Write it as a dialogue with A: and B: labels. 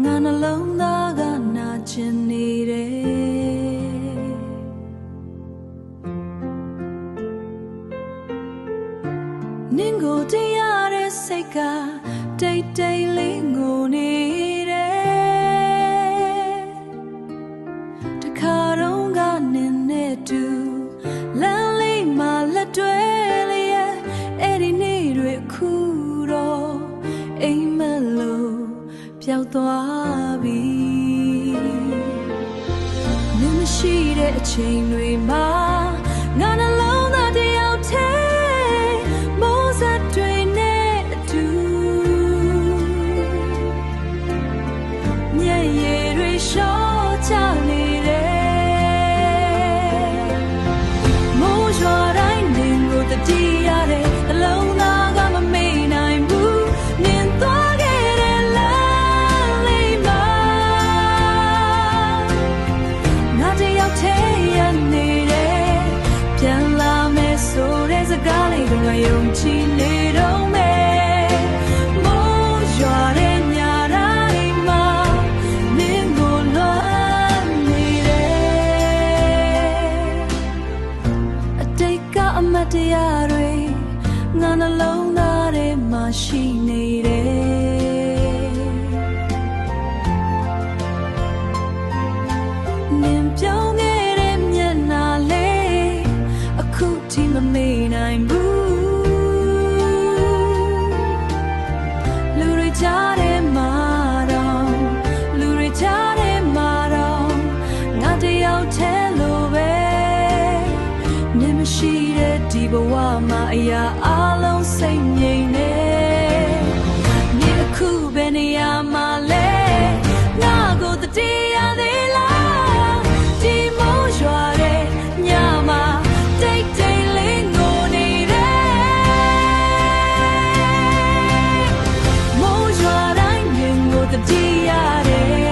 A: ငါနှလုံးသားကနာကျင်နေတယ်နင်ကိုတရားတဲ့စိတ်ကတိတ်တိတ်လေးငိုနေတယ်တခါတော့ကနင်နဲ့တူလမ်းလေးမှာလက်တွဲလေးရဲ့အဲ့ဒီနေ့တွေခုတော့အိမ်မလို့ပျောက်သွားပြီနင်မရှိတဲ့အချိန်တွေမှာငါနှလုံးသားတယောက်တည်းမိုးစက်တွေနဲ့အတူမျက်ရည်တွေရှော့ချနေတယ်မိုးရွာတိုင်းနင်ကိုတတိရတဲ့နှလုံးသားကမမေ့နိုင်ဘူးနင်သွားခဲ့တဲ့လမ်းလေးမှာငါတယောက်တည်းရနေတယ်ပြန်လာမယ်ဆိုတဲ့စကားလေးကငါယုံကြည်နေတော့မယ်မိုးရွာတဲ့ညတိုင်းမှာနင်ကိုလွမ်းနေတယ်အတိတ်ကအမတ်တရားတွေငါနှလုံးသားထဲမှာရှိနေတယ်နင်ပြောင်းခဲ့တဲ့မျက်နှာလေးအခုထိမမေ့နိုင်ဘူးလူတွေကြားထဲမှာတော့လူတွေကြားထဲမှာတော့ငါတယောက်တည်းလိုပဲနင်မရှိတဲ့ဒီဘဝမှာအရာအလုံးစိတ်ငြိမ်နေနင်အခုပဲနေရာမှာလဲငါကိုတတိယသေးလားဒီမိုးရွာတဲ့ညမှာတိတ်တိတ်လေးငိုနေတယ်မိုးရွာတိုင်းနင်ကိုတတိယတယ်